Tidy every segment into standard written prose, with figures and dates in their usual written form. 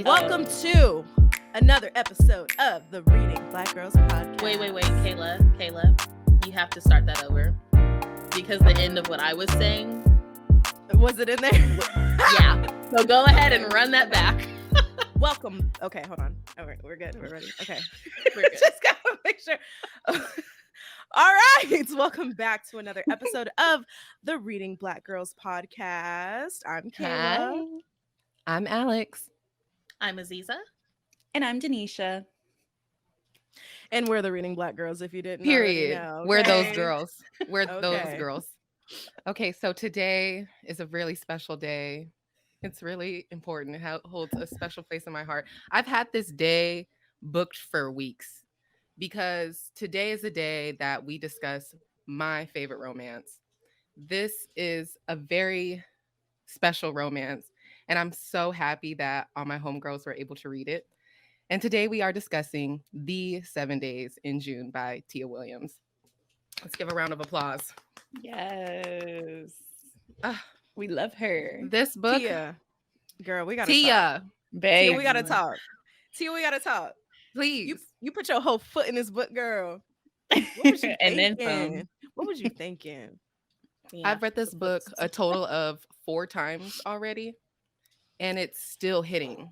Welcome to another episode of the Reading Black Girls podcast. Wait, Kayla, you have to start that over because the end of what I was saying. Was it in there? Yeah. So go ahead and run that back. Welcome. Okay, hold on. All right, we're good. We're ready. Okay, we're good. Just gotta make sure. All right, welcome back to another episode of the Reading Black Girls podcast. I'm Kayla. Hi. I'm Alex. I'm Aziza. And I'm Denisha. And we're the Reading Black Girls, if you didn't Period. already know. We're those okay? girls. We're Okay. those girls. Okay, so today is a really special day. It's really important. It holds a special place in my heart. I've had this day booked for weeks because today is a day that we discuss my favorite romance. This is a very special romance, and I'm so happy that all my homegirls were able to read it. And today we are discussing The 7 Days in June by Tia Williams. Let's give a round of applause. Yes. We love her. This book, Tia, girl, we gotta talk. Tia, Babe. Tia, we gotta talk. Tia, we gotta talk. please. You put your whole foot in this book, girl. What was you And then thinking? some. What was you thinking? Yeah. I've read this book a total of 4 times already, and it's still hitting.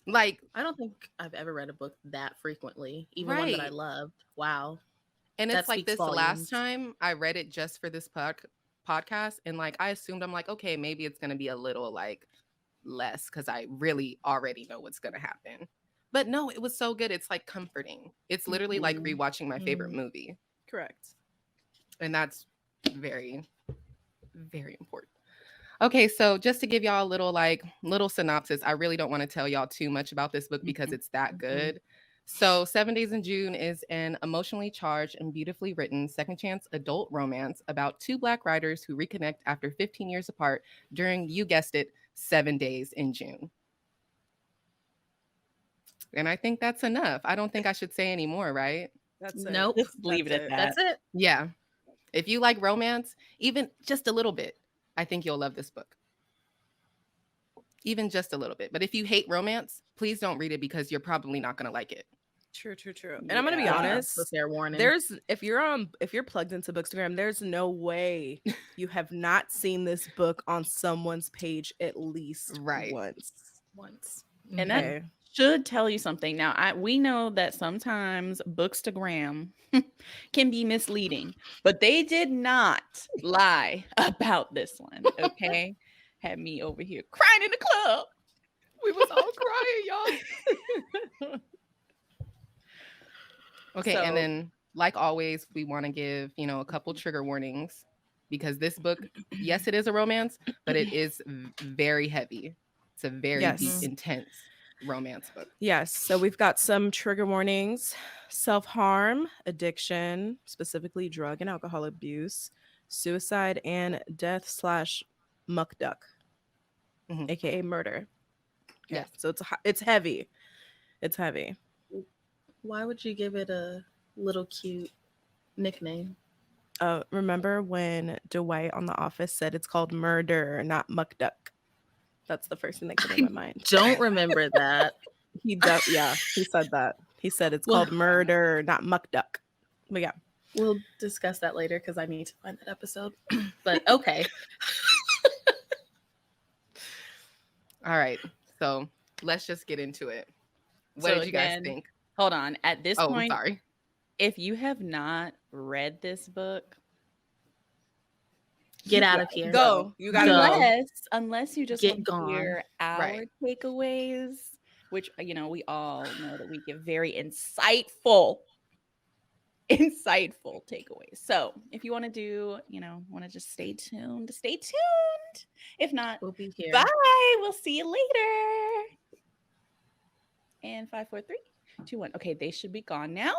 Like, I don't think I've ever read a book that frequently, even one that I Right. loved. Wow. and That it's like speaks this volumes. last time I read it just for this podcast, and like I assumed, I'm like, okay, maybe it's gonna be a little like less because I really already know what's gonna happen. But no, it was so good. It's like comforting. It's literally like Mhm. rewatching my favorite movie. Correct. And that's very, very important. Okay, so just to give y'all a little synopsis, I really don't want to tell y'all too much about this book because it's that good. So 7 Days in June is an emotionally charged and beautifully written second chance adult romance about 2 Black writers who reconnect after 15 years apart during, you guessed it, 7 days in June. And I think that's enough. I don't think I should say any more, right? That's it. Nope. Just leave it That's at it. that. That's it. Yeah. If you like romance, even just a little bit, I think you'll love this book. Even just a little bit. But if you hate romance, please don't read it because you're probably not going to like it. True. And I'm gonna be Yeah. honest. So fair warning. If you're plugged into Bookstagram, there's no way you have not seen this book on someone's page at least Right. once. once. And that Okay. should tell you something. Now, we know that sometimes Bookstagram can be misleading, but they did not lie about this one. Okay, had me over here crying in the club. We was all crying, y'all. Okay, So- and then like always, we want to give, a couple trigger warnings because this book, yes, it is a romance, but it is very heavy. It's a very Yes. deep, intense romance book. Yes. So we've got some trigger warnings: self-harm, addiction, specifically drug and alcohol abuse, suicide, and death/muck duck, Mhm. aka murder. Okay. Yes. So it's heavy. It's heavy. Why would you give it a little cute nickname? Remember when Dwight on The Office said it's called murder, not muck duck? That's the first thing that came to my mind. Don't remember that. He said that. He said it's Well- called murder, not muck duck. But yeah. We'll discuss that later because I need to find that episode. But okay. All right, so let's just get into it. What So did you guys again, think? Hold on. At this Oh, point, sorry. if you have not read this book, Get out of here. Go. You gotta Go. go. unless you just Get want gone. to hear our Right. takeaways, which we all know that we give very insightful takeaways. So if you want to do, want to just stay tuned. If not, We'll be here. bye. We'll see you later. And 5, 4, 3, 2, 1. Okay, they should be gone now.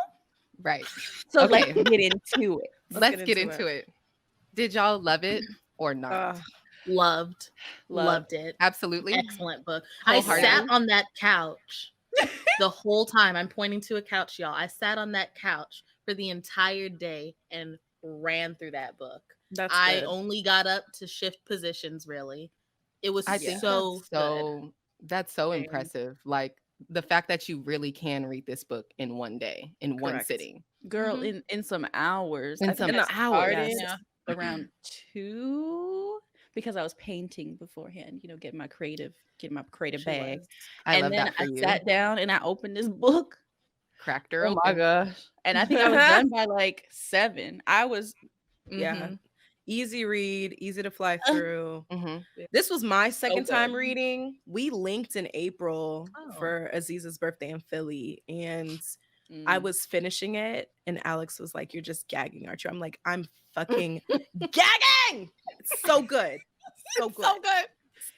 Right. So Okay. let's get into it. Let's get into it. Did y'all love it or not? Loved Loved it. Absolutely. Excellent book. I Wholeheartedly. sat on that couch the whole time. I'm pointing to a couch, y'all. I sat on that couch for the entire day and ran through that book. That's I good. only got up to shift positions, really. It was I think so that's so That's so Same. impressive. Like the fact that you really can read this book in one day, in one Correct. sitting. Girl, Mhm. in some hours. In I think some I hours. started Yeah. around 2 because I was painting beforehand, getting my creative She bag. was. I And love then that for I you. sat down and I opened this book. Cracked her Oh my open. gosh. And I think I was done by like 7. I was Yeah. Mhm. Easy read, easy to fly through. hmm This was my so second time good. reading. We linked in April Oh. for Aziz's birthday in Philly, and I Mm. was finishing it, and Alex was like, "You're just gagging, aren't you?" I'm like, "I'm fucking gagging." It's so good, so good, So good.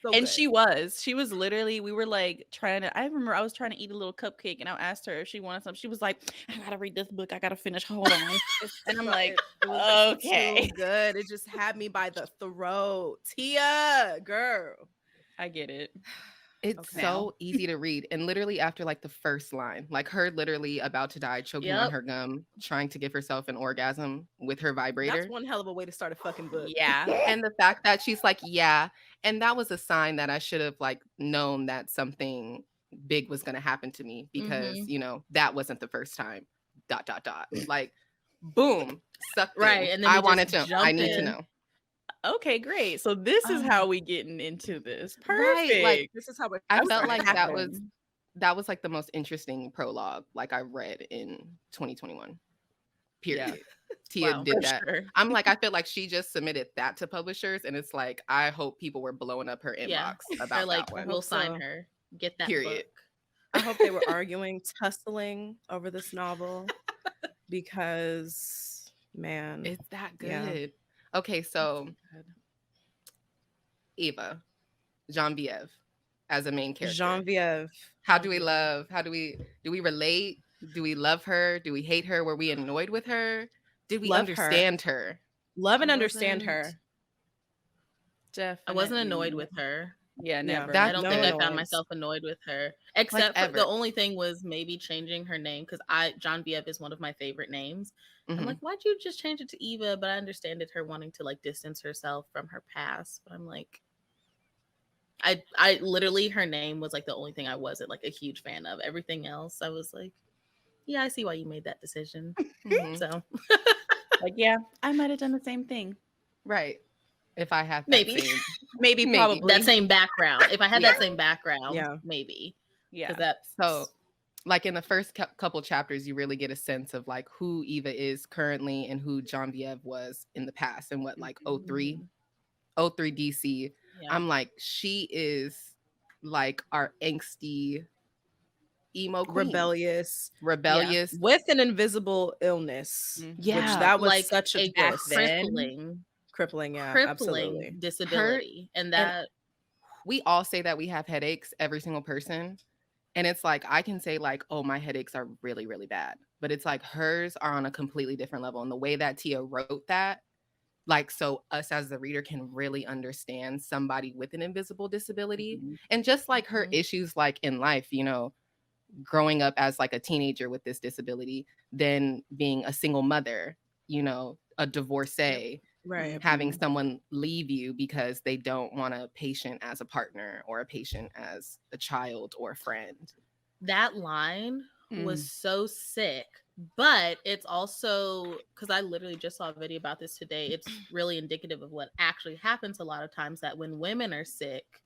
so And good. she was literally, we were like I remember I was trying to eat a little cupcake and I asked her if she wanted some. She was like, I gotta read this book. I gotta finish. Hold on. And I'm like, it was okay. too good. It just had me by the throat. Tia, girl. I get it. It's Okay. so easy to read. And literally after like the first line, like her literally about to die, choking on Yep. her gum, trying to give herself an orgasm with her vibrator. That's one hell of a way to start a fucking book. Yeah. And the fact that she's like, yeah. And that was a sign that I should have like known that something big was going to happen to me because, Mhm. that wasn't the first time. ... Like, boom, sucked Right, in. and then I we wanted just to, I jump need to in. know. Okay, great. So this is Oh. how we getting into this. Right, Perfect. like, This is how it I I'm felt sorry. like happened. that was like the most interesting prologue like I read in 2021. Period. Tia Wow. did For that. sure. I'm like, I feel like she just submitted that to publishers, and it's like, I hope people were blowing up her inbox Yeah. They're about like, that one. we'll hope sign so. her. Get that Period. book. I hope they were arguing, tussling over this novel because, man, It's that yeah. good. Okay, so Eva, Genevieve, as a main character. Genevieve. How do we do we relate? Do we love her? Do we hate her? Were we annoyed with her? Did we Love her. understand her? Love and I understand her. wasn't- Definitely. I wasn't annoyed with her. Yeah, never. That- I don't no think I found annoyance. myself annoyed with her, except for ever. the only thing was maybe changing her name because Genevieve is one of my favorite names. I'm Mhm. like, why'd you just change it to Eva? But I understand it her wanting to like distance herself from her past. But I'm like, I literally her name was like the only thing I wasn't like a huge fan of. Everything else I was like, yeah, I see why you made that decision. Mhm. So Like, yeah, I might have done the same thing. Right. If I had that Maybe. same, Maybe, Maybe. probably. that same background. If I had Yeah. that same background, Yeah. maybe. Yeah. Because that So, like in the first couple chapters, you really get a sense of like who Eva is currently and who Genevieve was in the past and what like 03 DC. yeah. I'm like, she is like our angsty emo queen. Rebellious Rebellious. with an invisible illness. Mhm. Which Yeah. that was like such a back twist. then. Crippling, yeah, crippling absolutely. disability. And that We all say that we have headaches, every single person. And it's like, I can say like, oh, my headaches are really, really bad. But it's like hers are on a completely different level. And the way that Tia wrote that, like, so us as the reader can really understand somebody with an invisible disability. Mhm. And just like her Mhm. issues like in life, growing up as like a teenager with this disability, then being a single mother, a divorcee, Right. having someone leave you because they don't want a patient as a partner or a patient as a child or a friend. that line Mm. was so sick. But it's also because I literally just saw a video about this today. It's really indicative of what actually happens a lot of times that when women are sick,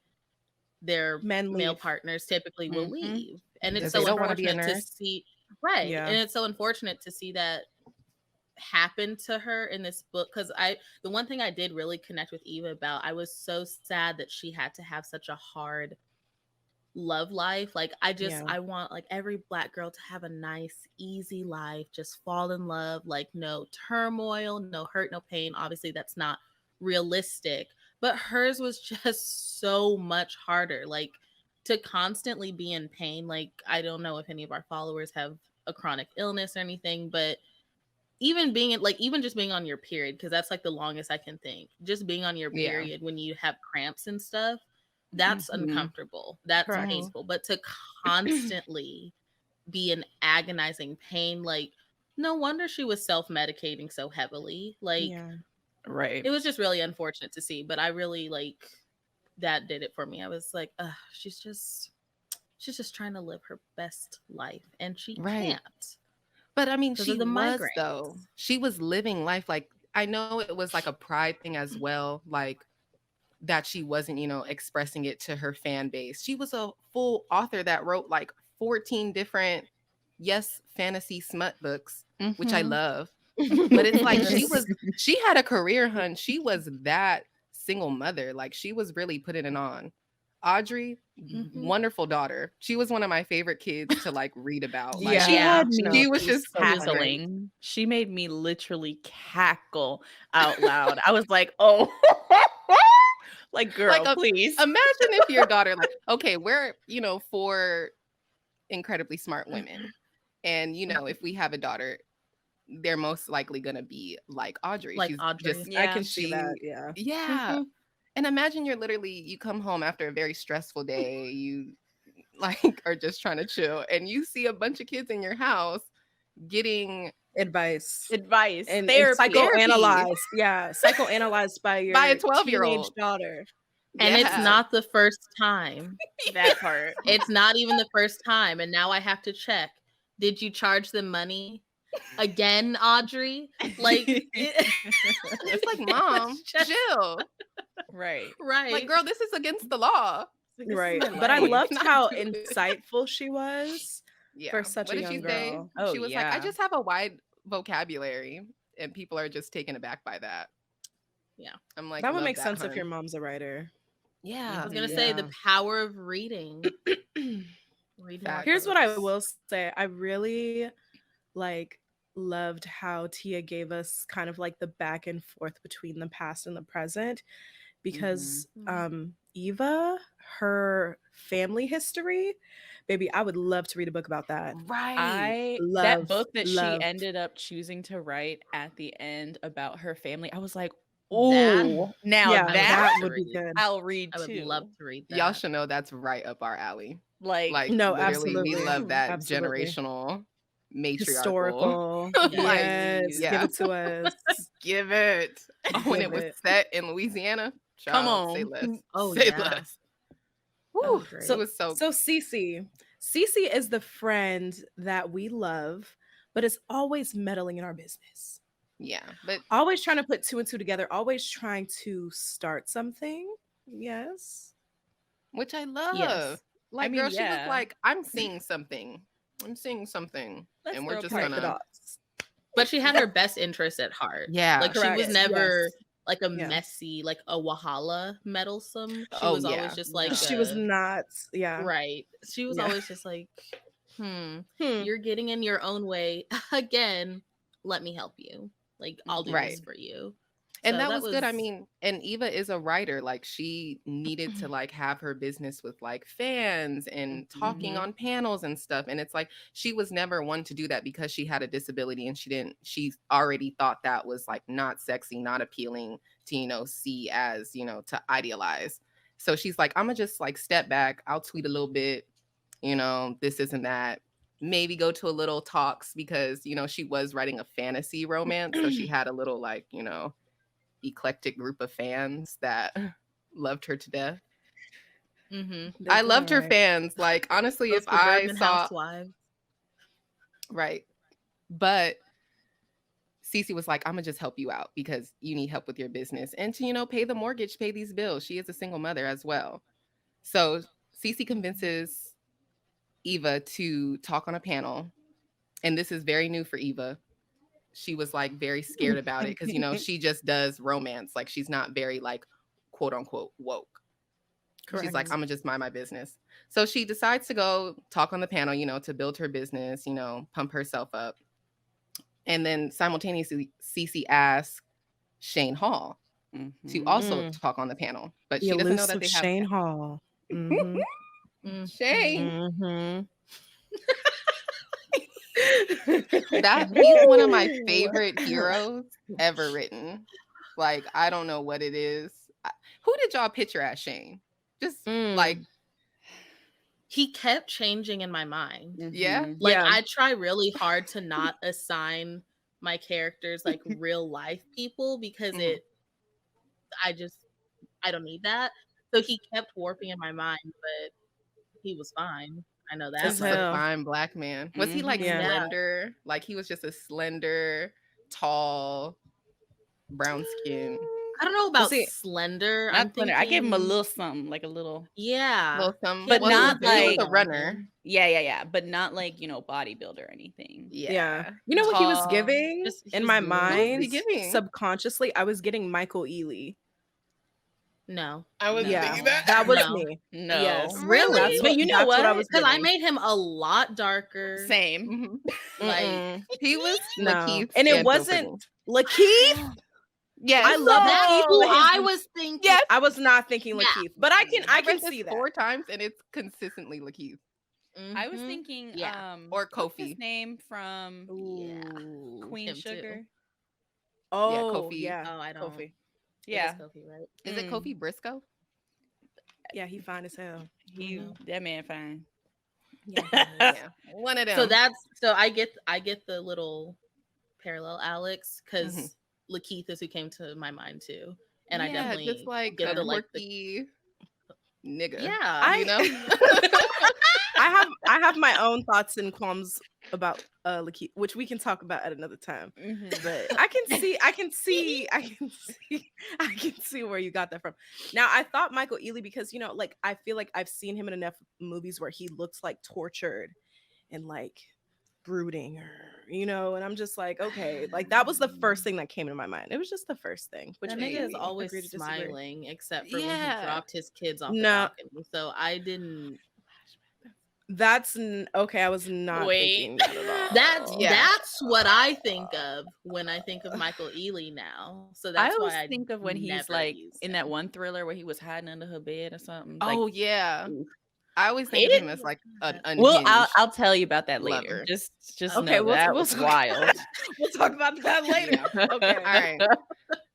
their Men male leave. partners typically will Mhm. leave. And it's Because so they don't wanna be a unfortunate to nurse. see right. Yeah. And it's so unfortunate to see that happen to her in this book because the one thing I did really connect with Eva about, I was so sad that she had to have such a hard love life. Like I want like every Black girl to have a nice easy life, just fall in love, like no turmoil, no hurt, no pain. Obviously that's not realistic, but hers was just so much harder, like to constantly be in pain. Like I don't know if any of our followers have a chronic illness or anything, but even even just being on your period, because that's like the longest I can think, just being on your Yeah. period when you have cramps and stuff, that's Mhm. uncomfortable, that's Correct. painful. But to constantly be in agonizing pain, like no wonder she was self-medicating so heavily. Like Yeah. Right. it was just really unfortunate to see, but I really like that did it for me. I was like, she's just trying to live her best life, and she Right. can't But I mean, because she of the was migraines. though. She was living life. Like, I know it was like a pride thing as well. Like, that she wasn't, expressing it to her fan base. She was a full author that wrote like 14 different, yes, fantasy smut books, which I Mhm. love. But it's like Yes. she had a career, hun. She was that single mother. Like, she was really putting it on. Audrey, Mhm. wonderful daughter. She was one of my favorite kids to like read about. Like, Yeah. She had she me was just so great. cackling. She made me literally cackle out loud. I was like, oh, like, girl, Like, please. imagine if your daughter, like, okay, we're, 4 incredibly smart women. And, if we have a daughter, they're most likely going to be like Audrey. Like She's Audrey. just, I can see that. Yeah. yeah. Mhm. And imagine you come home after a very stressful day. You like are just trying to chill and you see a bunch of kids in your house getting Advice. And Therapy. therapy. Psychoanalyzed. Yeah. Psychoanalyzed by your by a teenage 12-year-old. daughter. And it's Yeah. not the first time. That part. It's not even the first time. And now I have to check. Did you charge them money again, Audrey? Like, It's like, Mom, chill. Right. right. Like, girl, this is against the law. Like, this is Right. my But I life. loved Not how do it. insightful she was Yeah. for such What a did she young say? girl. Oh, She was like, I yeah. just have a wide vocabulary, and people are just taken aback by that. Yeah. I'm like, That would love make sense hun. if your mom's a writer. I Yeah. was going to say the power of reading. Read more Facts. Here's what I books. will say. I really loved how Tia gave us kind of like the back and forth between the past and the present because Eva, her family history, baby, I would love to read a book about that. Right. That book that she love. ended up choosing to write at the end about her family, I was like, That- oh, now Yeah, that would be good. I'll read I would too. love to read that. Y'all should know that's right up our alley. Like, No, literally, we absolutely. love that Absolutely. generational matriarchal. Historical. Like, Yes. yeah. Give it to us. Give it. Oh, when Give it was it. set in Louisiana. Come Child, say on. less. Oh, Say yeah. less. That Woo. was great. It was so Cece is the friend that we love, but is always meddling in our business. yeah. But Always trying to put 2 and 2 together, always trying to start something. Yes. which I love. Yes. Like, I mean, girl, she was yeah. like, I'm seeing something. I'm seeing something. Let's and we're throw a just Connect gonna the dots. But she had her best interest at heart. Yeah. Like, she was Correct. never Yes. like a Yeah. messy, like a Wahala meddlesome. She Oh, was yeah. always just like, No. She was not, yeah. right. She was Yeah. always just like, you're getting in your own way again. Let me help you. Like, I'll do this Right. for you. And So that was good. I mean, and Eva is a writer. Like, she needed to like have her business with like fans and talking Mhm. on panels and stuff. And it's like she was never one to do that because she had a disability and she already thought that was like not sexy, not appealing to, see as, to idealize. So she's like, I'm gonna just like step back. I'll tweet a little bit, this isn't that. Maybe go to a little talks because, she was writing a fantasy romance. So she had a little like, eclectic group of fans that loved her to death. Mm-hmm. I loved her fans. Like, honestly, Those if I suburban saw housewives. right, but Cece was like, I'm gonna just help you out because you need help with your business and to pay the mortgage, pay these bills. She is a single mother as well. So Cece convinces Eva to talk on a panel, and this is very new for Eva. She was like very scared about it because she just does romance. Like, she's not very like quote unquote woke. Correct. She's like, I'm gonna just mind my business. So she decides to go talk on the panel, to build her business, pump herself up. And then simultaneously, Cece asks Shane Hall to also talk on the panel, but she doesn't know that they have Shane Hall. Mm-hmm. Shane. Mm-hmm. That he's one of my favorite heroes ever written. Like, I don't know what it is. Who did y'all picture as Shane? Just like, he kept changing in my mind. Yeah. Like, I try really hard to not assign my characters like real life people because I don't need that. So he kept warping in my mind, but he was fine. I know that As This is a hell. fine black man. Was he like Mhm. Yeah. slender? Like he was just a slender, tall, brown skin, I don't know about see, slender. Not I'm slender. I gave him a thinking, little something, like a little. yeah, little some, he had But well, not he was a like- runner. Yeah. But not like, bodybuilder or anything. Yeah. You know what he was Tall, giving just- he in was my little. What was he mind? giving? Subconsciously, I was getting Michael Ealy. No, I was Yeah, thinking that. that was No. me. No. Yes. Really? That's But you know that's what I what? was because I getting. made him a lot darker. Same. Mhm. Like, Mm-mm. He was No. Lakeith And it Stanfield for wasn't me. Lakeith. Yes. I love that's Lakeith. who but his- I was thinking. Yes. I was not thinking Yeah. Lakeith, but I can I read see this that. 4 times and it's consistently Lakeith I was Mhm. thinking, Yeah. or what's his Kofi. name from Ooh. Queen him too. Sugar? Oh, Kofi. yeah. Oh, I don't. Kofi. Yeah, It is Kofi, right? Is it Kofi Briscoe? Yeah, he fine as hell. that man fine. Yeah. Yeah, one of them. So I get the little parallel, Alex, because Mhm. Lakeith is who came to my mind too, and I Yeah, definitely just like get a the like the, quirky nigga. yeah. You know. I have my own thoughts and qualms about Lakeith, which we can talk about at another time. But I can see where you got that from. Now I thought Michael Ealy because like I feel like I've seen him in enough movies where he looks like tortured and like brooding and I'm just like, okay, like that was the first thing that came to my mind. It was just the first thing. Which That made nigga is me always agree to disagree. smiling, except for when Yeah. he dropped his kids off the No. balcony. So I didn't. Okay. I was not thinking that at all. That's what I think of when I think of Michael Ealy now. So that's I always why I think of when he's never like used in him. that one Thriller where he was hiding under her bed or something. Oh Like, yeah. oof. I always think of him as like an unhinged. well, I'll tell you about that later. lover. Just Okay, know that was wild. We'll talk about that later. Okay. All right.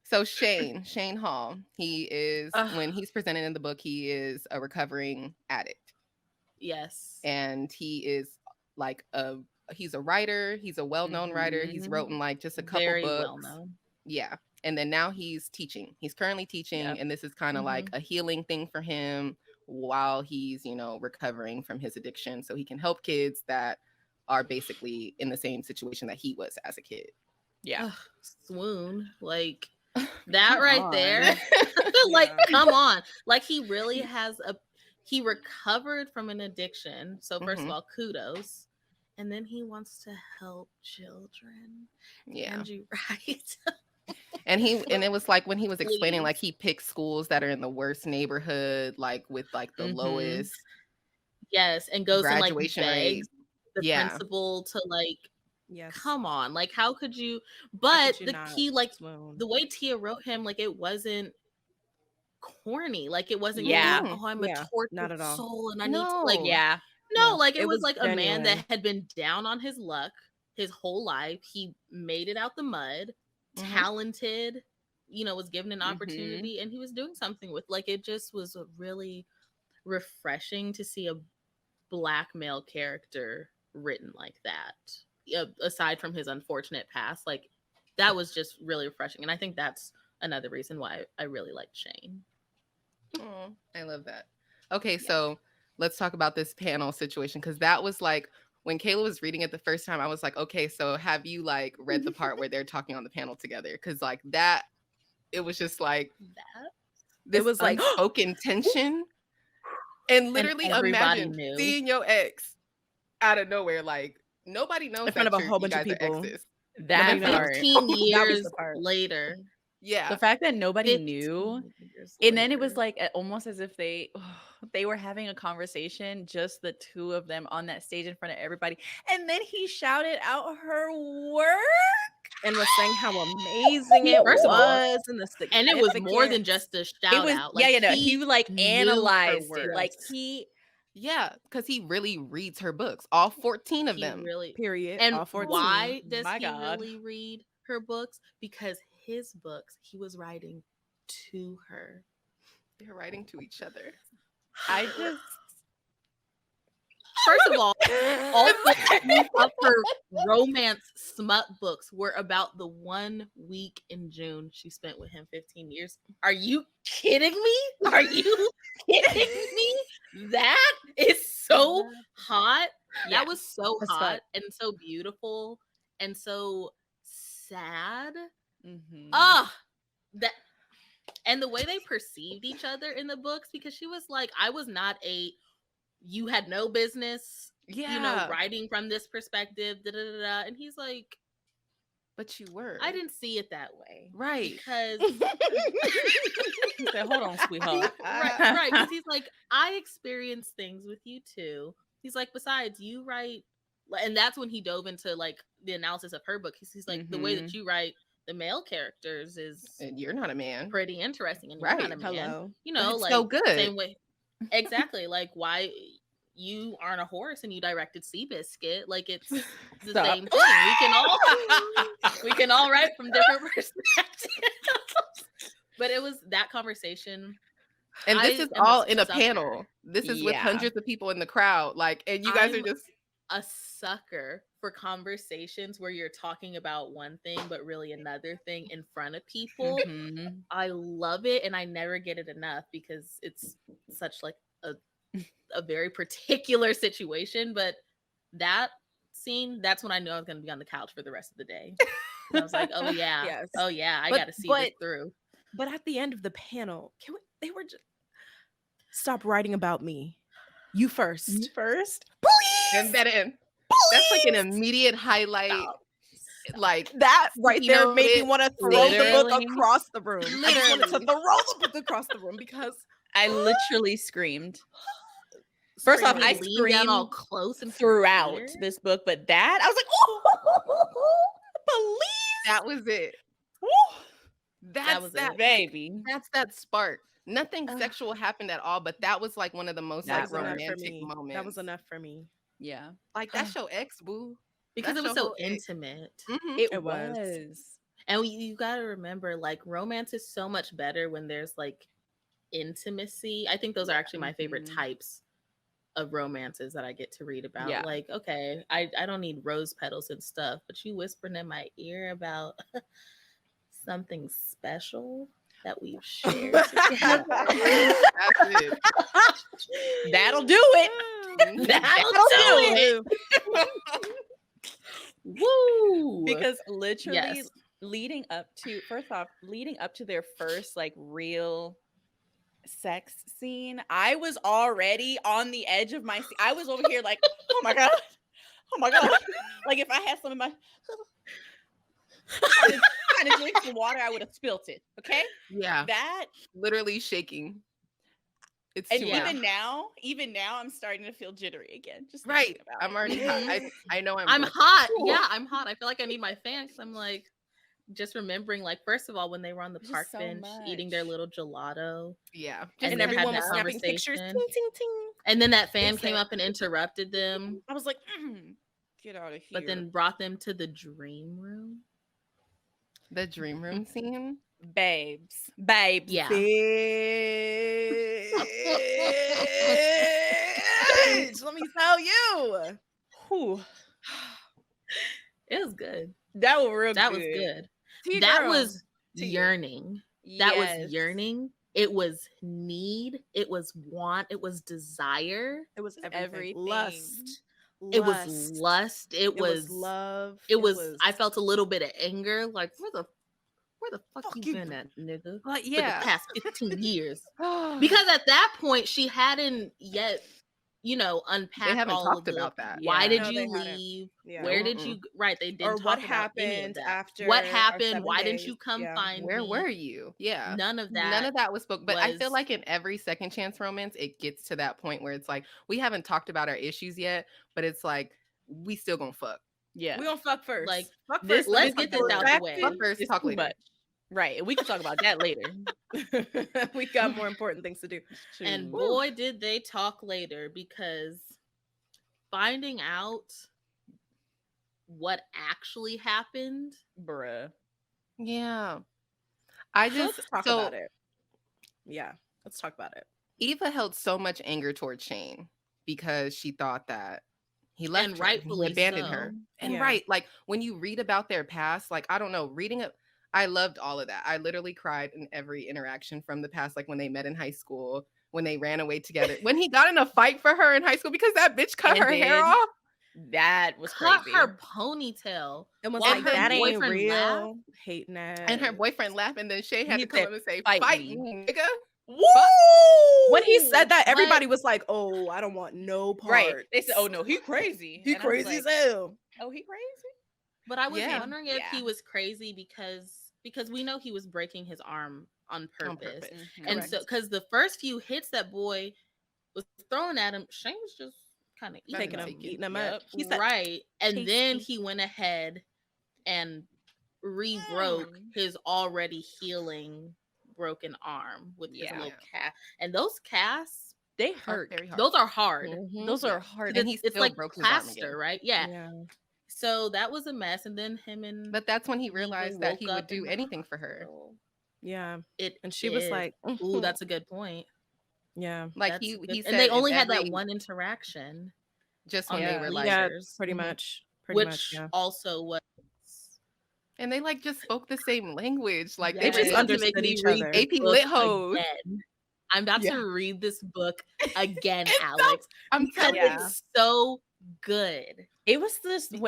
So Shane Hall, he is when he's presented in the book, he is a recovering addict. Yes. And he is like he's a writer, he's a well-known writer. He's written like just a couple Very books. well known. Yeah. And then now he's teaching. He's currently teaching, Yep. and this is kind of like a healing thing for him while he's, recovering from his addiction, so he can help kids that are basically in the same situation that he was as a kid. Yeah. Ugh, swoon. Like that right on. there. Like, Yeah. come on. Like he really he recovered from an addiction. So first of all, kudos. And then he wants to help children. Yeah. Angie, right? And it was like when he was explaining, Please. like he picks schools that are in the worst neighborhood, like with like the lowest Yes. And goes and like graduation begs rate. the Yeah. principal to like, Yes. come on. Like, how could you? How But could you the not key, like swoon? the way Tia wrote him, like it wasn't corny. Like it wasn't Yeah. like, oh, I'm Yeah, a tortured not at all. soul and I need to like No. Yeah. no, No, like it it was was like a man genuine. that had been down on his luck his whole life. He made it out the mud, talented, was given an opportunity and he was doing something with like it just was really refreshing to see a Black male character written like that. Aside from his unfortunate past, like that was just really refreshing. And I think that's another reason why I really liked Shane. Oh, I love that. Okay, so let's talk about this panel situation, because that was like when Kayla was reading it the first time, I was like, okay, so have you like read the part where they're talking on the panel together? Because like that, it was just like this was like unspoken tension. And literally everybody imagine knew. seeing your ex out of nowhere, like nobody knows In front that of a whole bunch of you guys are people. exes. That Nobody knows. part. 15 That was years the part. later. Yeah. The fact that nobody 15 knew. years And then it was later. like almost as if they were having a conversation, just the two of them on that stage in front of everybody. And then he shouted out her work. And was saying how amazing it First of all, was and the and it was more than significance. just a shout It was out. he like knew her analyzed it. worth. Like he Yeah, because he really reads her books, all 14 of He them. really Period. and all 14. why does My he God. really read her books? Because his books he was writing to her. They're writing to each other. I just First of all 15 of her romance smut books were about the 1 week in June she spent with him 15 years. Are you kidding me? Are you kidding me? That is so hot. Yeah. That was so As hot fuck. and so beautiful and so sad. Mhm. That and the way they perceived each other in the books, because she was like, I was not you had no business, Yeah. writing from this perspective, da, da, da, da. And he's like, But you were. I didn't see it that way. Right. Because He said, hold on, sweetheart. right, because he's like, I experience things with you too. He's like, besides, you write, and that's when he dove into like the analysis of her book. He's like, the way that you write the male characters is And you're not a man. pretty interesting, and Right. you're not a man. Hello. But it's like so good. same way, exactly. Like why you aren't a horse and you directed Seabiscuit? Like it's the Stop. same thing. We can all write from different perspectives. But it was that conversation. And this I is am all a in a sucker. panel. This is with Yeah. hundreds of people in the crowd. Like, and you guys are I'm just a sucker for conversations where you're talking about one thing but really another thing in front of people. Mhm. I love it, and I never get it enough because it's such like a very particular situation. But that scene, that's when I knew I was going to be on the couch for the rest of the day. And I was like, oh yeah, Yes. oh yeah, I But- got to see but- this through. But at the end of the panel, they were just stop writing about me. You first. First. and that in. That's like an immediate highlight. Like That right You there know, made me it- want to throw the book Literally. across the room. I just wanted to Literally. throw the book across the room because I literally screamed. First off, I Leaned down all screamed close and throughout fear. this book, but that I was like, oh, police. that was it. Woo. That's was it. that Baby. That's that spark. Nothing sexual happened at all, but that was like one of the most That like was enough enough for romantic me. moments. That was enough for me. Yeah. Like that's your ex, boo. because That's it was your so whole ex. intimate. Mhm. It was. was. And you got to remember, like, romance is so much better when there's like intimacy. I think those are actually my favorite Mhm. types of romances that I get to read about. Yeah. Like, okay, I don't need rose petals and stuff, but you whispering in my ear about something special that we've shared together. That's it. That'll do it. That'll do it. Woo! Because literally Yes. leading up to their first like real sex scene, I was already on the edge of my seat. I was over here like, oh my god. Like if I had some in my trying to drink some water, I would have spilt it. Okay. Yeah. That Literally shaking. It's and too Yeah. much. even now I'm starting to feel jittery again. Just Right. thinking about I'm it. already hot. I know I'm booked. hot. Yeah, I'm hot. I feel like I need my fan because I'm like just remembering, like, first of all, when they were on the There's park just so bench eating their much. little gelato, Yeah. and And they had everyone that was snapping pictures. Ting, conversation. ting, ting. And then that fan came Exactly. up and interrupted them, I was like, get out of here. but then brought them to the dream room. The dream room scene. babes. Yeah. Bitch, let me tell you. Whew. It was good. That was real That was good. T That girl. was To you. yearning. That was Yes. yearning. It was need. It was want. It was desire. It was Just everything. everything. Lust. It was lust. It was love. It was. I felt a little bit of anger. Like, where the fuck Fuck you you. been at, nigga? Like, For yeah. the past 15 years. Because at that point she hadn't yet, unpacked They haven't all talked of the, about that. why Yeah. did No, you they hadn't. leave? Yeah. Where did you right? They didn't or talk what about any of happened that. after What our happened? 7 Why didn't days? you come Yeah. find Where me? were you? Yeah. None of that. None of that was spoke, but I feel was- like in every second chance romance, it gets to that point where it's like we haven't talked about our issues yet, but it's like we still gonna fuck. Yeah. We gonna fuck first. Like, fuck this- first. let's then get fuck this out later. the way. Fuck first, It's talk too later. much. Right. We can talk about that later. We got more important things to do. And Woo. boy, did they talk later, because finding out what actually happened. Bruh. Yeah. I Let's just talk so about it. Yeah, let's talk about it. Eva held so much anger towards Shane because she thought that he left And her, rightfully he abandoned her. so. And Yeah. right, like when you read about their past, like I don't know, reading it, I loved all of that. I literally cried in every interaction from the past, like when they met in high school, when they ran away together. When he got in a fight for her in high school because that bitch cut And her hair did. off. That was Cut crazy. her ponytail. And was While like, her that ain't boyfriend real. laughed. Hating that. And her boyfriend laughed, and then Shay had He to come said, up and say, "Fight "Fight me." me, nigga." Woo! When he said that, What? everybody was like, "Oh, I don't want no part." Right. They said, "Oh no, he crazy. he And I was crazy as like, hell. Oh, he crazy? But I was Yeah. wondering if Yeah. he was crazy because we know he was breaking his arm on purpose. Mhm. And so because the first few hits that boy was throwing at him, Shane was just kind of Taking him, taking. eating him Yep. up. He said, right. And then tasty. he went ahead and rebroke his already healing broken arm with his Yeah. little cast. And those casts, They Hurt hurt. very hard. those are hard. Mhm. Those are Yeah. hard. And he It's still like broke his arm plaster, again. right? Yeah. So that was a mess. And then him and But that's when he Eva realized that he woke would up in do the anything for her. hospital. Yeah. It And she was did. like, "Ooh, that's a good point." yeah. Like That's he good- said, and they in only had that every- one interaction, just on when the they were like, Yeah, bleachers, pretty Mhm. much. Pretty which much, yeah. also was and they like just spoke the same language. Like Yes. they They just were About to understood make me each read other. this AP book lit hoes. again. I'm about Yeah. to read this book again, It's so- Alex. I'm Because telling you. Yeah. it's so good. It was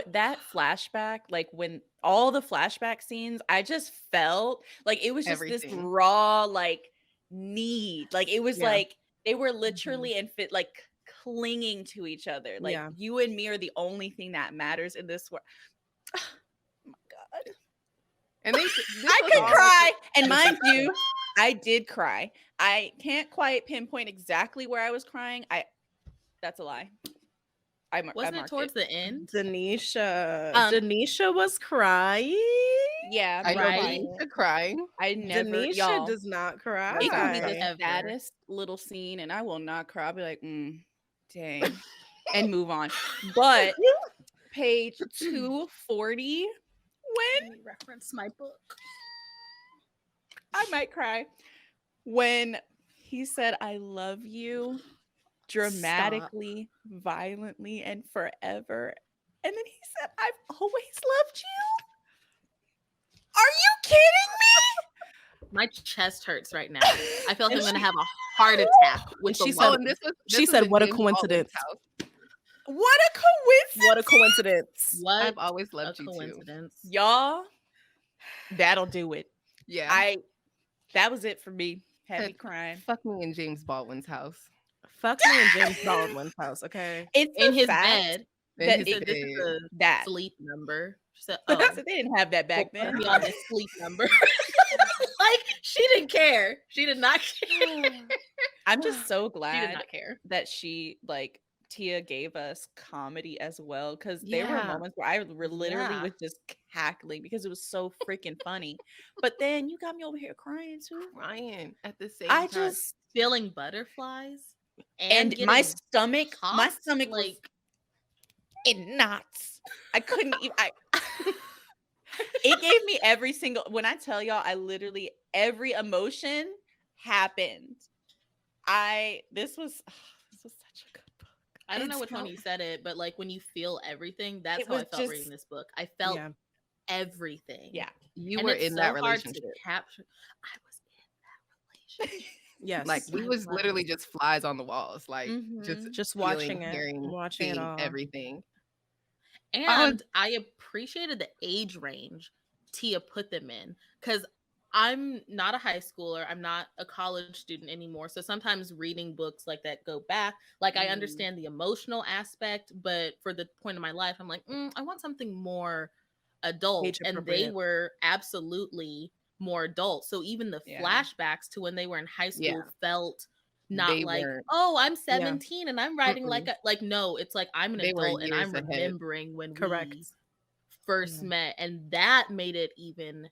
that flashback, like when all the flashback scenes, I just felt like it was just this Everything. raw, like need. Like it was Yeah. like they were literally and fit like clinging to each other. Like Yeah. you and me are the only thing that matters in this world. Oh my god. And they, I could cry. And mind you, I did cry. I can't quite pinpoint exactly where I was crying. That's a lie. Wasn't it towards the end? Denisha. Um, Denisha was crying. Yeah, I know Right? Denisha crying. I never, Denisha y'all. does not cry. It can be Right. the Ever. saddest little scene, and I will not cry. I'll be like, dang, and move on. But page 240, Let me reference my book. I might cry. When he said, "I love you," dramatically, violently, and forever. And then he said, "I've always loved you." Are you kidding me? My chest hurts right now. I feel like And I'm going to she- have a heart attack with she the said- love. and this she was said, in "What a James Baldwin's coincidence." house. What a coincidence. What a coincidence. What I've always a loved you too. coincidence. Y'all, that'll do it. Yeah. That was it for me. Had me Said, crying. Fuck me in James Baldwin's house. Fuck me in James Baldwin's house, okay? It's In the his fact bed. In That his He said, "This is bed. a that sleep number." She said, so "Oh, they didn't have that back then. be on this sleep number." Like she didn't care. She did not care. I'm just so She did glad not care. that Tia gave us comedy as well, because there were Yeah. moments where I literally Yeah. was just cackling because it was so freaking funny. But then you got me over here crying too. Crying at the same I time. just Feeling butterflies and getting my stomach popped, was like in knots. I couldn't even. It gave me every single. When I tell y'all, I literally every emotion happened. This was such a good book. I don't know It's which one not- you said it, but like when you feel everything, that's It how I was felt just- reading this book. I felt Yeah. everything. Yeah. You And were it's in so that hard relationship. to capture. I was in that relationship. Yes. Like we I was love literally just flies on the walls. Like Mhm. just feeling, watching it. hearing, Watching it seeing all. everything. And I appreciated the age range Tia put them in, because I'm not a high schooler. I'm not a college student anymore. So sometimes reading books like that go back. Like I Mhm. understand the emotional aspect, but for the point of my life, I'm like, I want something more adult. Age And they appropriate. were absolutely more adult. So even the Yeah. flashbacks to when they were in high school Yeah. felt not They like, weren't. oh, I'm 17 and I'm writing Mm-mm. like no, it's like I'm an They were adult and I'm years ahead. remembering when Correct. we first Yeah. met, and that made it even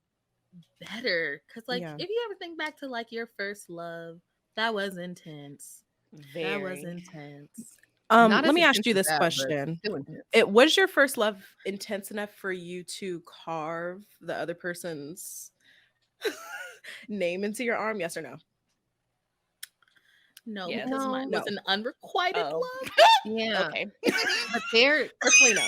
better. Because like Yeah. if you ever think back to like your first love, that was intense. That was Very. intense. Not Let as me ask you intense as this that, but question. still intense. Was your first love intense enough for you to carve the other person's name into your arm? Yes or no? No, Yes. because mine was No. an unrequited Oh. love. Yeah. Okay. But Personally, no.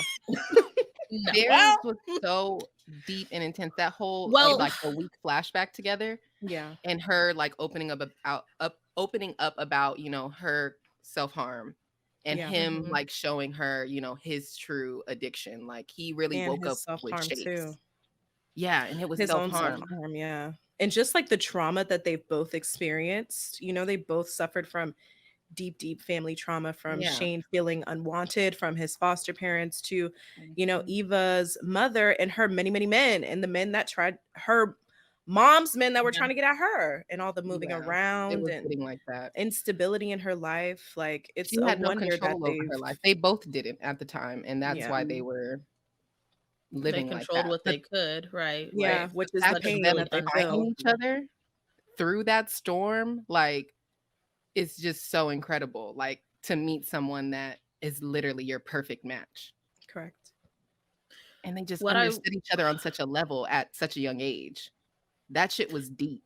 No. theirs Well- was so deep and intense. That whole Well- like a week flashback together, Yeah. and her like opening up opening up about, her self-harm and Yeah. him Mhm. like showing her, his true addiction. Like he really And woke his up with self-harm shakes. too. Yeah, and it was His own self-harm. self-harm, yeah. And just like the trauma that they've both experienced, they both suffered from deep, deep family trauma, from Yeah. Shane feeling unwanted from his foster parents to, Mhm. Eva's mother and her many, many men, and the men that tried her mom's men that were Yeah. trying to get at her, and all the moving Yeah. It around was and getting like that. instability in her life. Like, it's She a had no wonder that control over they've, her life. They both didn't at the time, and that's yeah, why they were They living like controlled that. what But they could, right? yeah, Right. which the is the fact Such a of pain them really that they finding feel. each unhealthy. other through that storm, like, it's just so incredible. Like to meet someone that is literally your perfect match. Correct. And they just What I understood each other on such a level at such a young age. That shit was deep.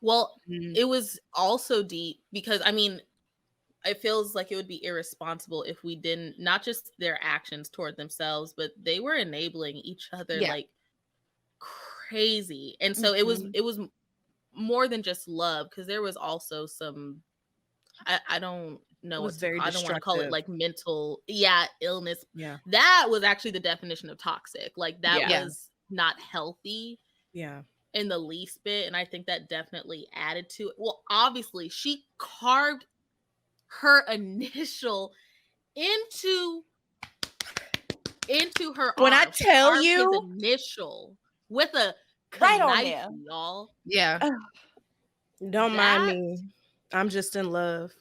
well, Mhm. it was also deep because I mean, it feels like it would be irresponsible if we didn't, not just their actions toward themselves, but they were enabling each other Yeah. like crazy. And so Mhm. it was more than just love, because there was also some, I don't know It what was to very call, I don't want to call it destructive. like mental, illness. Yeah. That was actually the definition of toxic. Like that Yeah. was not healthy Yeah. in the least bit. And I think that definitely added to it. Well, obviously, she carved her initial into her When I arm. She tell carved his you, initial with a right on knife, there. y'all. Yeah. Don't mind That, me. I'm just in love.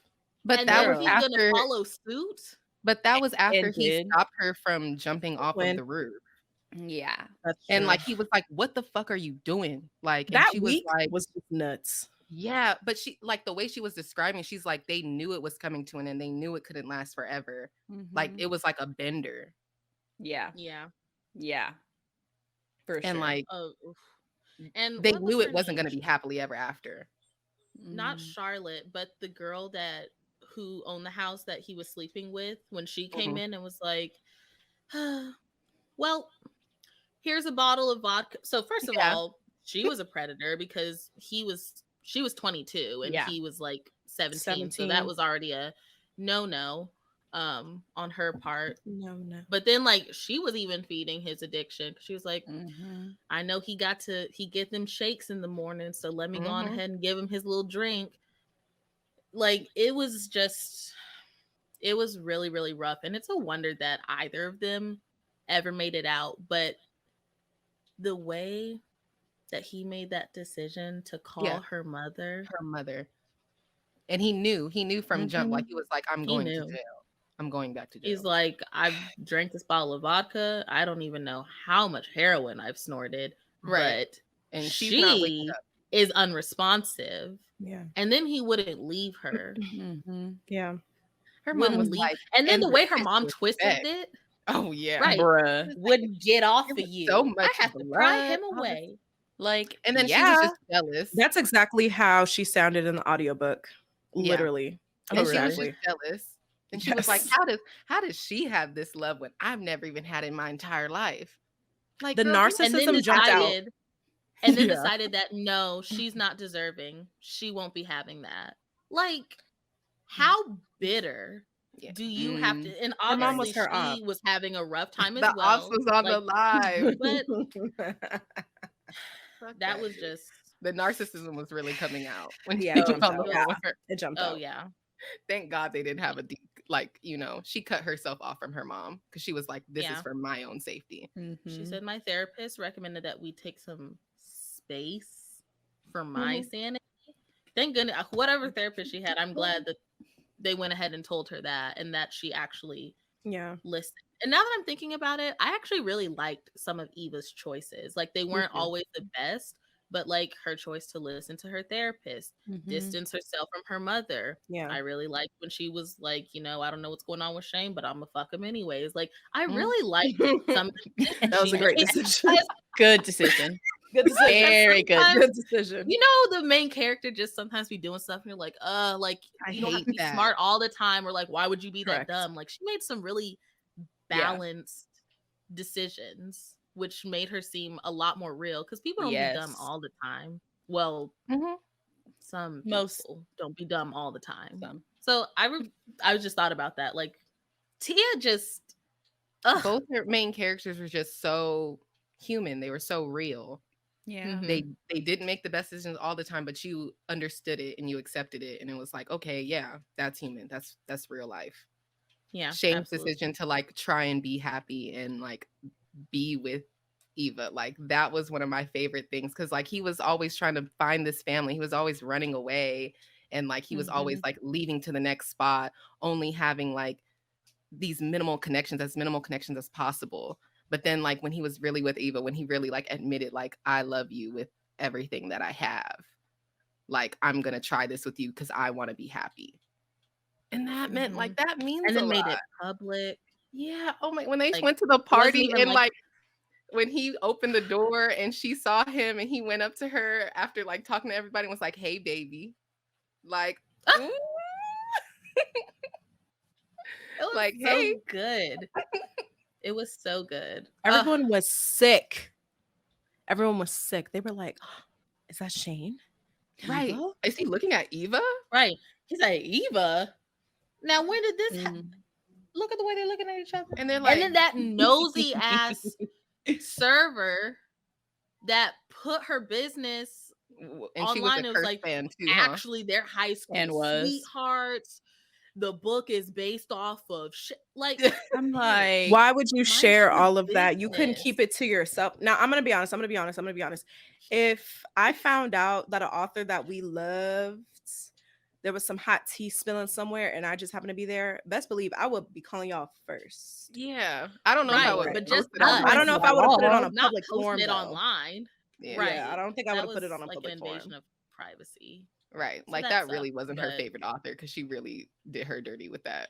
But and that then was Girl. he's gonna after follow suit. And he did. stopped her from jumping off of When the roof. Yeah. that's And true. like he was like, "What the fuck are you doing?" Like, and That she was week like, was just nuts. "Yeah," but she like the way she was describing, she's like, they knew it was coming to an end. They knew it couldn't last forever. Like Mhm. it was like a bender. Yeah. Yeah. Yeah. For And sure. like Oh, oof. And they what was knew her it wasn't name? gonna be happily ever after. Not Mhm. Charlotte, but the girl that who owned the house that he was sleeping with, when she came Mhm. in and was like, well, here's a bottle of vodka. So first of Yeah. all, she was a predator because she was 22 and Yeah. he was like 17. So that 17. was already a no on her part. No. But then like she was even feeding his addiction. She was like, Mhm. I know he get them shakes in the morning, so let me go on Mhm. ahead and give him his little drink. Like it was really, really rough. And it's a wonder that either of them ever made it out. But the way that he made that decision to call Yeah. her mother, Her mother. And he knew from jump. Like Mhm. he was like, I'm he going to knew. jail. I'm going back to He's jail. like, I've drank this bottle of vodka. I don't even know how much heroin I've snorted, Right. but And she's not waking she up. is unresponsive. Yeah. And then he wouldn't leave her. Mhm. Yeah. Her mom Wouldn't was leave. like, And then in the way her the mom twisted disrespect. it, Oh yeah. right, Bruh. She was like, wouldn't get off there of was you. so I much have to pry blood. him All this- away. Like, And then she yeah. was just jealous. That's exactly how she sounded in the audiobook. Yeah. Literally. And she was Exactly. just jealous. And she was like, Yes. how does she have this love when I've never even had it in my entire life? Like, The girl, you And then narcissism jumped out. Yeah. decided that no, she's not deserving. She won't be having that. Like, how bitter Yeah. do you have to? And Her mom obviously was her she op. was having a rough time as The ops well. was on the Like, live. but Fuck that was shit. just, The narcissism was really coming out when Yeah, she it was jumped on the out. floor. It jumped oh out. yeah. Thank God they didn't have a deep, like, she cut herself off from her mom because she was like, this is Yeah. for my own safety. She Mhm. said my therapist recommended that we take some space for my sanity. Thank goodness, whatever therapist she had, I'm glad that they went ahead and told her that, and that she actually Yeah. listened. And now that I'm thinking about it, I actually really liked some of Eva's choices. Like they weren't too. always the best, but like her choice to listen to her therapist, Mhm. distance herself from her mother. Yeah. I really liked when she was like, I don't know what's going on with Shane, but I'm gonna fuck him anyways. Like I Mm. really liked some. That was a great decision. Good decision. Good decision. Very good. Sometimes- Good decision. The main character just sometimes be doing stuff and you're like, like I you don't have hate to be that. smart all the time, or like why would you be Correct. that dumb? Like she made some really Yeah. balanced decisions, which made her seem a lot more real because people don't be dumb Yes. all the time. Well, Mhm. some Most- people don't be dumb all the time. Some. So I just thought about that. Like Tia just Both her main characters were just so human. They were so real. Yeah. They didn't make the best decisions all the time, but you understood it and you accepted it, and it was like, okay, yeah, that's human. That's real life. yeah, Shane's absolutely. decision to like try and be happy and like be with Eva, like that was one of my favorite things, because like he was always trying to find this family. He was always running away, and like he was always like leaving to the next spot, only having like these minimal connections as possible. But then like when he was really with Eva, when he really like admitted like, I love you with everything that I have, like I'm gonna try this with you because I want to be happy. And that meant like that means And a then made lot. it public. Yeah. Oh my, when they Like, went to the wasn't party even and like- like when he opened the door and she saw him and he went up to her after like talking to everybody and was like, hey baby. Like, ooh. It was Like, so hey. good. It was so good. Everyone was sick. Everyone was sick. They were like, is that Shane? Right. Eva? Is he looking at Eva? Right. He's like, Eva. Now when did this Mm-hmm. happen? Look at the way they're looking at each other. And they're like, And then that nosy ass server that put her business and she was online, a it was Curse like fan too, huh? actually their high school And was. sweethearts. The book is based off of shit. Like, I'm like, Why would you mind share your all of that? You couldn't business. keep it to yourself. Now, I'm going to be honest. If I found out that an author that we loved, there was some hot tea spilling somewhere and I just happened to be there, best believe I would be calling y'all first. Yeah. I don't know if I Right, would but post just it us. I don't know if I would have put it on a not public posting forum. it though. online. Yeah. Right. Yeah, I don't think I would have That put it was on a like public an forum. invasion of privacy. Right. So Like that that really sucked, wasn't her but- favorite author because she really did her dirty with that.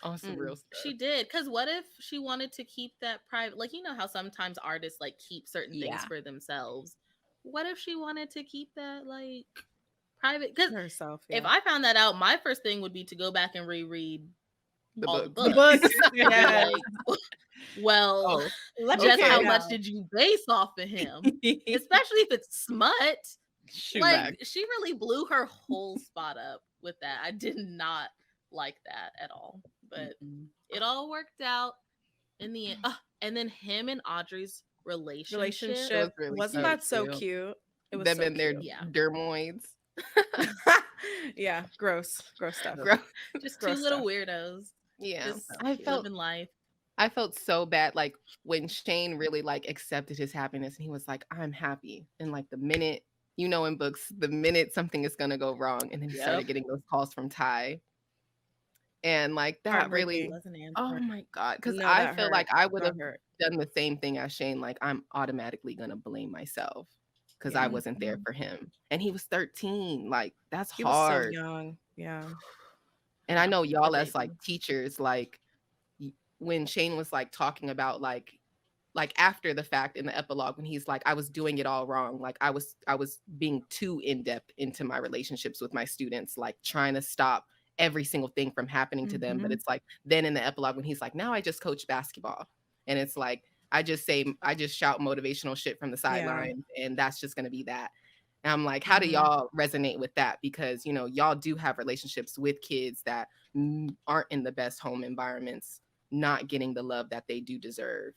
On some real stuff. She did. Because what if she wanted to keep that private? Like, you know how sometimes artists like keep certain things Yeah. for themselves. What if she wanted to keep that like private? Because herself. if I found that out, my first thing would be to go back and reread the all book. the the books. books, And be yeah. like, well, Oh, Let just me how find much out. did you base off of him? Especially if it's smut. Shoot Like, back. she really blew her whole spot up with that. I did not like that at all. But it all worked out in the end. And then him and Audrey's relationship. It was really Wasn't cute, that so too. cute? It was Them so and their cute. Yeah. dermoids. Yeah, gross stuff. Gross. Just two gross little stuff. weirdos. Yeah. Just I felt living life. I felt so bad like when Shane really like accepted his happiness and he was like, I'm happy. And like the minute, you know, in books, the minute something is gonna go wrong, and then he started getting those calls from Ty. And like that really, Heartbreaking. oh my God. Because No, I that feel hurt. like I would That have hurt. done the same thing as Shane. Like I'm automatically gonna blame myself because I Yeah. wasn't there for him. And he was 13. Like that's He was hard. so young. Yeah. And I know y'all the as like baby. teachers, like when Shane was like talking about like after the fact in the epilogue when he's like, I was doing it all wrong. Like I was being too in depth into my relationships with my students, like trying to stop every single thing from happening to them. But it's like then in the epilogue when he's like, now I just coach basketball, and it's like I just shout motivational shit from the sideline, and that's just gonna be that. And I'm like, how do y'all resonate with that? Because you know y'all do have relationships with kids that aren't in the best home environments, not getting the love that they do deserve.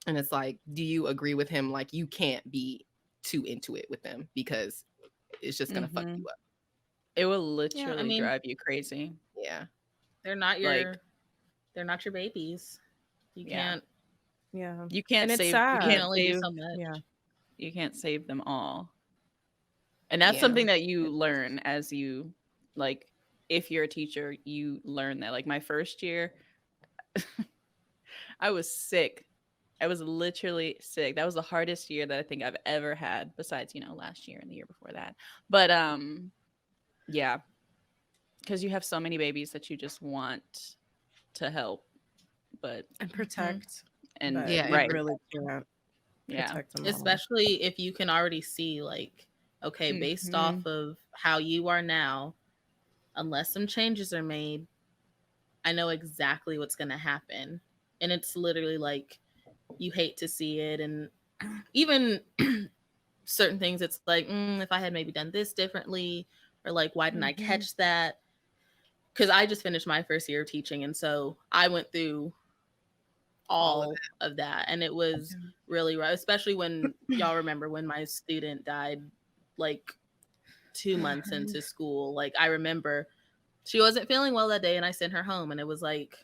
And it's like, do you agree with him? Like, you can't be too into it with them because it's just gonna fuck you up. It will literally mean- drive you crazy. Yeah. They're not your Like- they're not your babies. You Yeah. can't Yeah. You can't And it's save. sad. You you can can't only do save. so much. Yeah. You can't save them all. And that's Yeah. something that you learn as you like. If you're a teacher, you learn that. Like my first year, I was sick. I was literally sick. That was the hardest year that I think I've ever had, besides, you know, last year and the year before that. But yeah. Because you have so many babies that you just want to help. But And protect. and but yeah, you right. really can't Yeah. protect them all. Especially if you can already see like, okay, based off of how you are now, unless some changes are made, I know exactly what's going to happen. And it's literally like you hate to see it. And even certain things it's like, if I had maybe done this differently, or like, why didn't I catch that? Because I just finished my first year of teaching, and so I went through all of that, and it was really rough, especially when y'all remember when my student died like 2 months into school. Like, I remember she wasn't feeling well that day, and I sent her home, and it was like,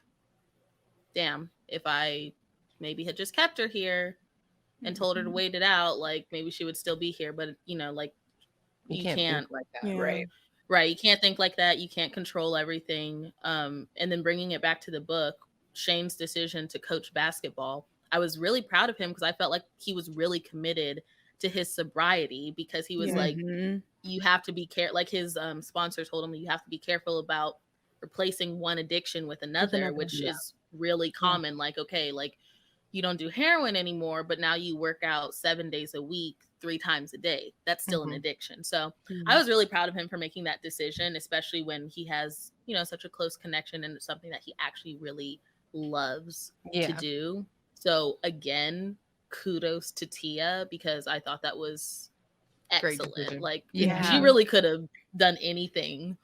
damn, if I maybe had just kept her here and told her to wait it out, like, maybe she would still be here. But like, you can't think like that. Yeah. right, you can't think like that. You can't control everything. And then bringing it back to the book, Shane's decision to coach basketball, I was really proud of him because I felt like he was really committed to his sobriety, because he was like, you have to be careful. Like, his sponsor told him, you have to be careful about replacing one addiction with another, which is really common. Like, okay, like, you don't do heroin anymore, but now you work out 7 days a week, 3 times a day. That's still an addiction. So I was really proud of him for making that decision, especially when he has, such a close connection, and it's something that he actually really loves to do. So again, kudos to Tia, because I thought that was excellent. Like, she really could have done anything,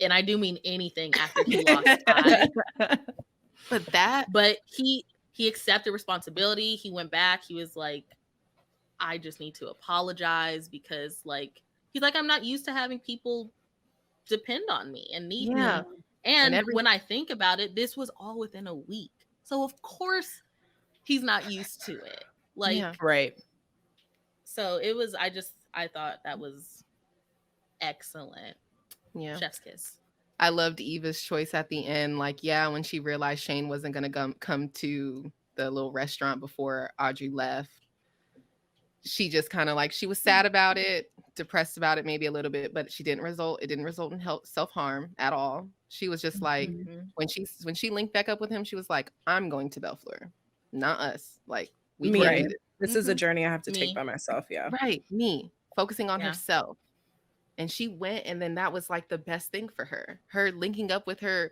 and I do mean anything, after he lost Ty. But he accepted responsibility. He went back. He was like, I just need to apologize, because like, he's like, I'm not used to having people depend on me and need me. And when I think about it, this was all within a week. So of course he's not used to it. Like, right. So it was, I thought that was excellent. Chef's kiss. I loved Eva's choice at the end. Like, when she realized Shane wasn't going to come to the little restaurant before Audrey left, she just kind of like, she was sad about it, depressed about it maybe a little bit, but it didn't result in self-harm at all. She was just like, when she linked back up with him, she was like, I'm going to Bellflower, not us. Like, we can't do this. This is a journey I have to take by myself. Me focusing on herself. And she went, and then that was like the best thing for her linking up with her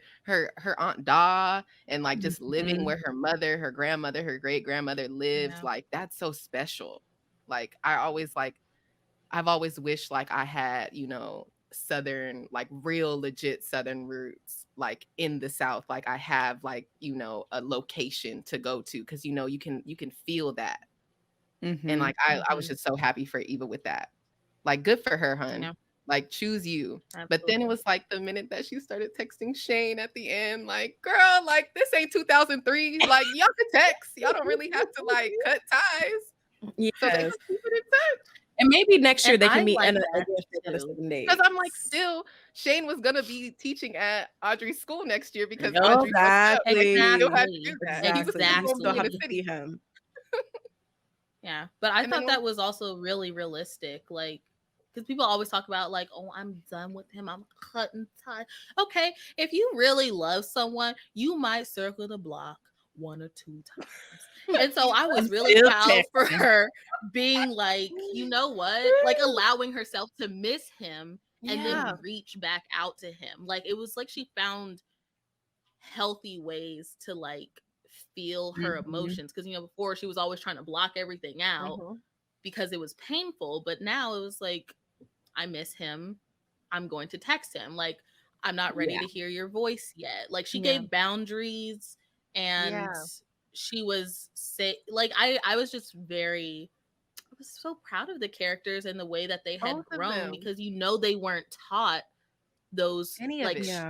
Aunt Da, and like just living where her mother, her grandmother, her great grandmother lives. Like, that's so special. Like, I've always wished like I had, Southern, like real legit Southern roots, like in the South. Like, I have like, a location to go to, because you can feel that. And like, I was just so happy for Eva with that. Like, good for her, hun. Like, choose you. Absolutely. But then it was like the minute that she started texting Shane at the end, like, girl, like, this ain't 2003. Like, y'all can text. Y'all don't really have to like cut ties. Yes. So they just keep it in touch. And maybe next year they can meet in because I'm like, still, Shane was gonna be teaching at Audrey's school next year, because Audrey still had to do that. Exactly. He was still have to see him. Yeah, but I thought that was also really realistic. Like, because people always talk about like, oh, I'm done with him, I'm cutting ties. Okay, if you really love someone, you might circle the block 1 or 2 times. And so I was really proud for her being like, you know what, like allowing herself to miss him and then reach back out to him. Like, it was like she found healthy ways to like feel her emotions, because before she was always trying to block everything out because it was painful. But now it was like, I miss him, I'm going to text him. Like, I'm not ready to hear your voice yet. Like, she gave boundaries, and she was like, I was just I was so proud of the characters and the way that they had grown, because they weren't taught those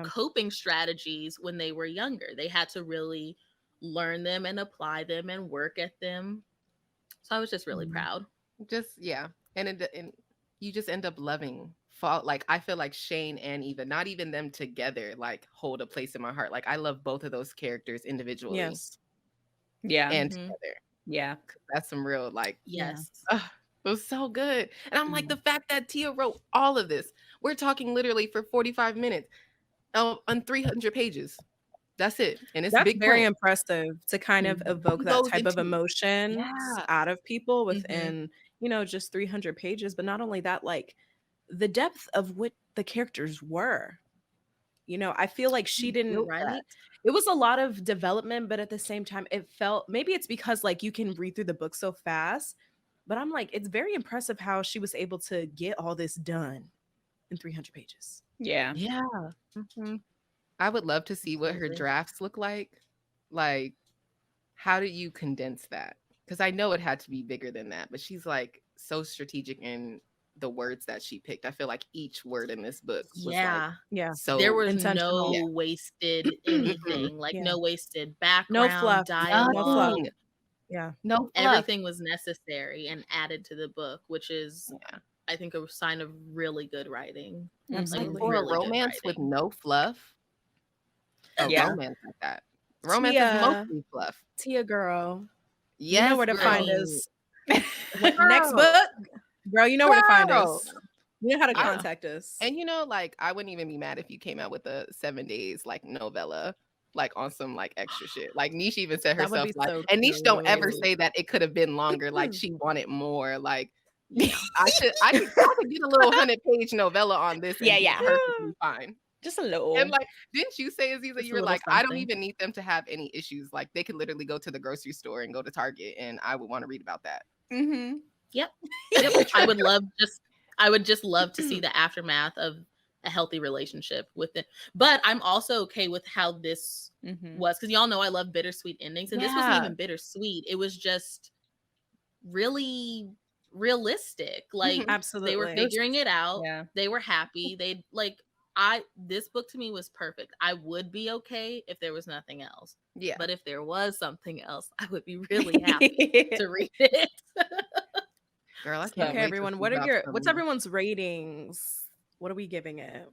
coping strategies when they were younger. They had to really learn them and apply them and work at them. So I was just really proud. And you just end up loving like, I feel like Shane and Eva, not even them together, like hold a place in my heart. Like, I love both of those characters individually. And together. That's some real like, it was so good. And I'm like, the fact that Tia wrote all of this, we're talking literally for 45 minutes on 300 pages. That's it. And it's very impressive to kind of evoke that type of emotion out of people within just 300 pages. But not only that, like the depth of what the characters were. I feel like she didn't. It was a lot of development, but at the same time, it felt, maybe it's because like you can read through the book so fast, But I'm like, it's very impressive how she was able to get all this done in 300 pages. Yeah. Yeah. Mhm. I would love to see what her Absolutely. drafts look like. Like, how do you condense that? Because I know it had to be bigger than that, but she's like so strategic in the words that she picked. I feel like each word in this book was Yeah. Yeah. like so There was intentional. no wasted anything, like Yeah. no wasted No background, fluff. dialogue. No fluff. nothing. Yeah. No fluff. Everything was necessary and added to the book, which is, Yeah. I think, a sign of really good writing. Mhm. Absolutely. Like for really a good romance with writing. no fluff, a Yeah. romance like that. Romance is Tia. mostly fluff. Tia girl. Yes, You know where to girl. find us. Next Girl. book. Girl, you know where to find Girl. us. You know how to Yeah. contact us. And like I wouldn't even be mad if you came out with a 7 days like novella, like on some like extra shit. Like Niche even said That would herself, be like, so and Niche don't ever cute. say that it could have been longer. Like she wanted more. Like I could get a little 100-page novella on this. And Yeah, be yeah. perfectly fine. Just a little. And like, didn't you say, Aziza, Just you a were little like, I don't something. even need them to have any issues. Like they could literally go to the grocery store and go to Target, and I would want to read about that. Mm-hmm. Yep. I would just love to see the aftermath of a healthy relationship with it. But I'm also okay with how this Mm-hmm. was, because y'all know I love bittersweet endings, and this wasn't Yeah. even bittersweet. It was just really realistic. Like Absolutely. they were figuring it out. Yeah. They were happy. They like this book to me was perfect. I would be okay if there was nothing else. Yeah. But if there was something else, I would be really happy to read it. Girl, I can't Okay, wait everyone. to What's see everyone's ratings? What are we giving it?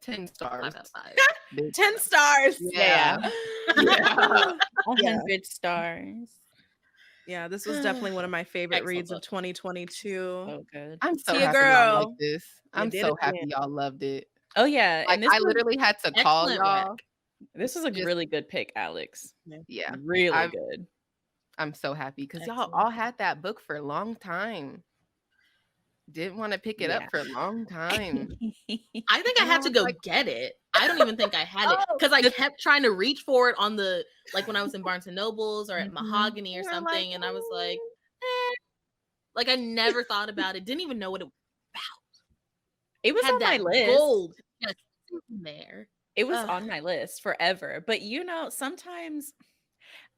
10 stars. 5 out of 5. Bitch. 10 stars. Yeah. Yeah. 100 stars. Yeah, this was definitely one of my favorite Excellent reads of book. 2022. So good. I'm so Tia happy y'all girl. like this. You I'm did so it happy again. y'all loved it. Oh yeah, Like and this I was, literally had to call Excellent y'all. work. this was a just- really good pick, Alex. Yeah. Really I've- good. I'm so happy because y'all Excellent. all had that book for a long time. Didn't want to pick it Yeah. up for a long time. I think I And had I to was go like- get it. I don't even think I had it because I kept trying to reach for it on the, like when I was in Barnes and Nobles or at Mhm. Mahogany or You were something, like, and I was like, like I never thought about it. Didn't even know what it It was had. on my That list. gold just sitting there. It was Ugh. on my list forever. But sometimes,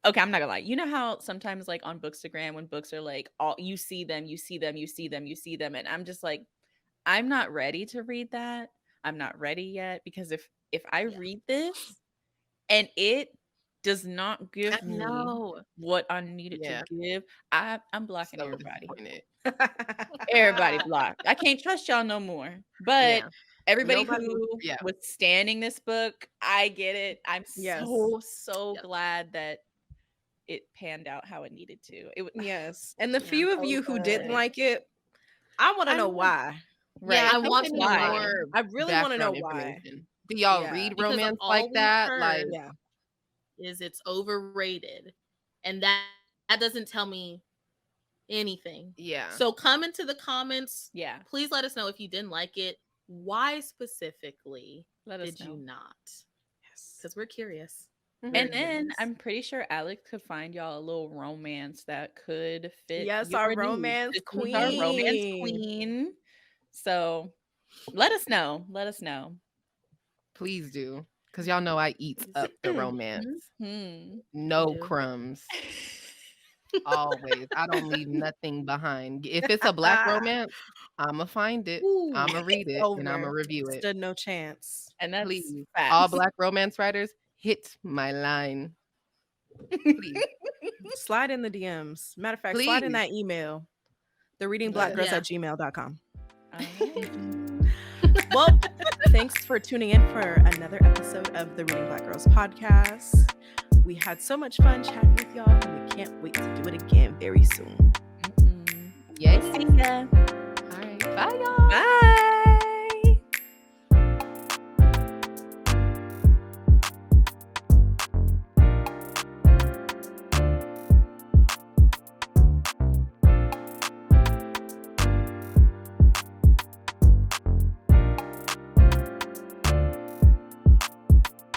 okay, I'm not gonna lie. You know how sometimes like on Bookstagram when books are like all you see them, and I'm just like, I'm not ready to read that. I'm not ready yet because if I read this and it does not give I me know. what I needed Yeah. to give, I'm blocking So everybody. disappointed. Everybody blocked. I can't trust y'all no more. But Yeah. everybody Nobody- who yeah. was standing this book, I get it. I'm Yes. so Yep. glad that it panned out how it needed to. It was Yes. And the Yeah. few of So you who didn't good. like it, I want to I know know. why. Yeah, I I want think to we know need why. more I really want to know background why. information. Do y'all Yeah. read Because romance all like we've that? heard- Like, Yeah. Is it's overrated, and that doesn't tell me anything. yeah. So come into the comments. yeah. Please let us know if you didn't like it. Why specifically Let us did you know. not? Yes. Because we're curious. Mhm. And then curious. I'm pretty sure Alex could find y'all a little romance that could fit. Yes, your our needs. romance This was our romance queen. queen. So let us know. Let us know. Please do. Because y'all know I eats up the romance. No do. crumbs. Always. I don't leave nothing behind. If it's a black romance, I'ma find it. Ooh. I'ma read it and I'ma Over. review it. Stood no chance. And that's Please. facts. All black romance writers, hit my line. Please. Slide in the DMs. Matter of fact, slide in Please. that email. thereadingblackgirls Yeah. at gmail.com. All right. Well, thanks for tuning in for another episode of the Reading Black Girls podcast. We had so much fun chatting with y'all, and we can't wait to do it again very soon. Mm-mm. Yes. See ya. All right. Bye, y'all. Bye.